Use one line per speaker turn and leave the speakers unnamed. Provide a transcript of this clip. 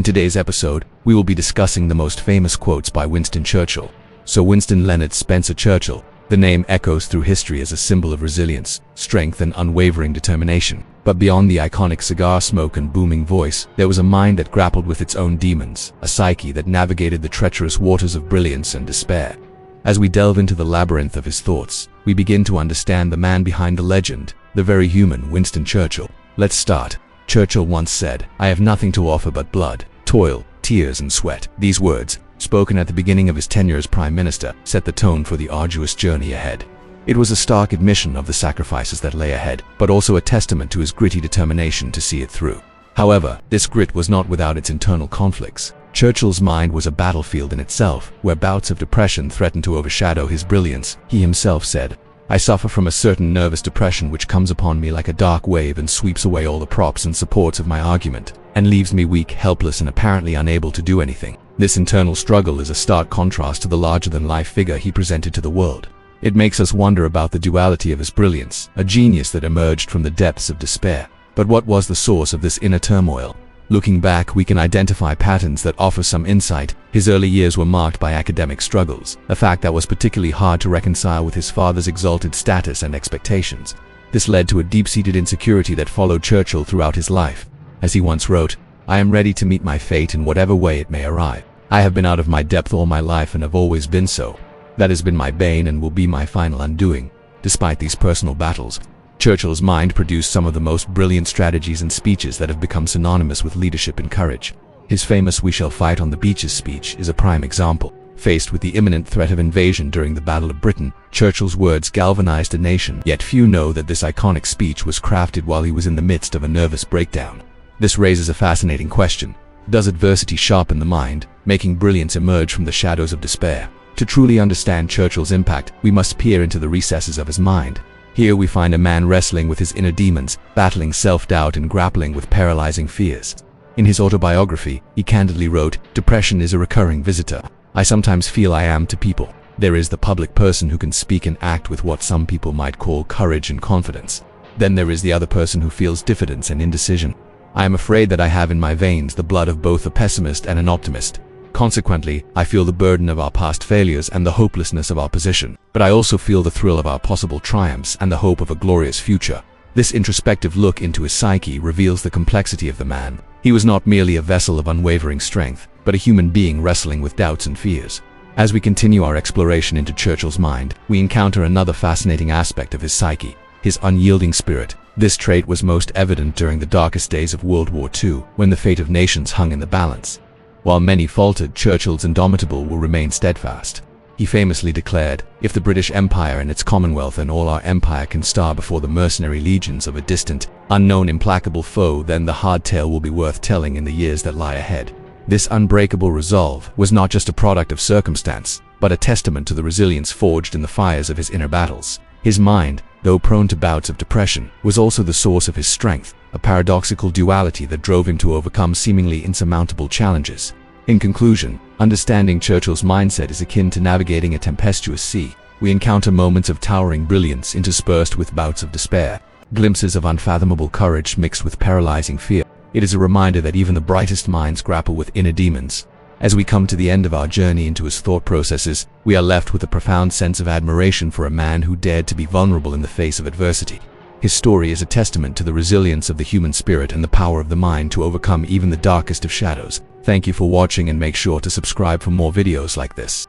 today's episode, we will be discussing the most famous quotes by Winston Churchill. Sir Winston Leonard Spencer Churchill. The name echoes through history as a symbol of resilience, strength, and unwavering determination. But beyond the iconic cigar smoke and booming voice, there was a mind that grappled with its own demons, a psyche that navigated the treacherous waters of brilliance and despair. As we delve into the labyrinth of his thoughts, we begin to understand the man behind the legend, the very human Winston Churchill. Let's start. Churchill once said, "I have nothing to offer but blood, toil, tears, and sweat." These words, spoken at the beginning of his tenure as Prime Minister, set the tone for the arduous journey ahead. It was a stark admission of the sacrifices that lay ahead, but also a testament to his gritty determination to see it through. However, this grit was not without its internal conflicts. Churchill's mind was a battlefield in itself, where bouts of depression threatened to overshadow his brilliance. He himself said, "I suffer from a certain nervous depression which comes upon me like a dark wave and sweeps away all the props and supports of my argument, and leaves me weak, helpless, and apparently unable to do anything." This internal struggle is a stark contrast to the larger-than-life figure he presented to the world. It makes us wonder about the duality of his brilliance, a genius that emerged from the depths of despair. But what was the source of this inner turmoil? Looking back, we can identify patterns that offer some insight. His early years were marked by academic struggles, a fact that was particularly hard to reconcile with his father's exalted status and expectations. This led to a deep-seated insecurity that followed Churchill throughout his life. As he once wrote, "I am ready to meet my fate in whatever way it may arrive. I have been out of my depth all my life and have always been so. That has been my bane and will be my final undoing." Despite these personal battles, Churchill's mind produced some of the most brilliant strategies and speeches that have become synonymous with leadership and courage. His famous "We shall fight on the beaches" speech is a prime example. Faced with the imminent threat of invasion during the Battle of Britain, Churchill's words galvanized a nation. Yet few know that this iconic speech was crafted while he was in the midst of a nervous breakdown. This raises a fascinating question. Does adversity sharpen the mind, making brilliance emerge from the shadows of despair? To truly understand Churchill's impact, we must peer into the recesses of his mind. Here we find a man wrestling with his inner demons, battling self-doubt and grappling with paralyzing fears. In his autobiography, he candidly wrote, "Depression is a recurring visitor. I sometimes feel I am to people. There is the public person who can speak and act with what some people might call courage and confidence. Then there is the other person who feels diffidence and indecision. I am afraid that I have in my veins the blood of both a pessimist and an optimist. Consequently, I feel the burden of our past failures and the hopelessness of our position. But I also feel the thrill of our possible triumphs and the hope of a glorious future." This introspective look into his psyche reveals the complexity of the man. He was not merely a vessel of unwavering strength, but a human being wrestling with doubts and fears. As we continue our exploration into Churchill's mind, we encounter another fascinating aspect of his psyche, his unyielding spirit. This trait was most evident during the darkest days of World War II, when the fate of nations hung in the balance. While many faltered, Churchill's indomitable will remain steadfast. He famously declared, "If the British Empire and its Commonwealth and all our empire can starve before the mercenary legions of a distant, unknown, implacable foe, then the hard tale will be worth telling in the years that lie ahead." This unbreakable resolve was not just a product of circumstance, but a testament to the resilience forged in the fires of his inner battles. His mind, though prone to bouts of depression, was also the source of his strength, a paradoxical duality that drove him to overcome seemingly insurmountable challenges. In conclusion, understanding Churchill's mindset is akin to navigating a tempestuous sea. We encounter moments of towering brilliance interspersed with bouts of despair, glimpses of unfathomable courage mixed with paralyzing fear. It is a reminder that even the brightest minds grapple with inner demons. As we come to the end of our journey into his thought processes, we are left with a profound sense of admiration for a man who dared to be vulnerable in the face of adversity. His story is a testament to the resilience of the human spirit and the power of the mind to overcome even the darkest of shadows. Thank you for watching, and make sure to subscribe for more videos like this.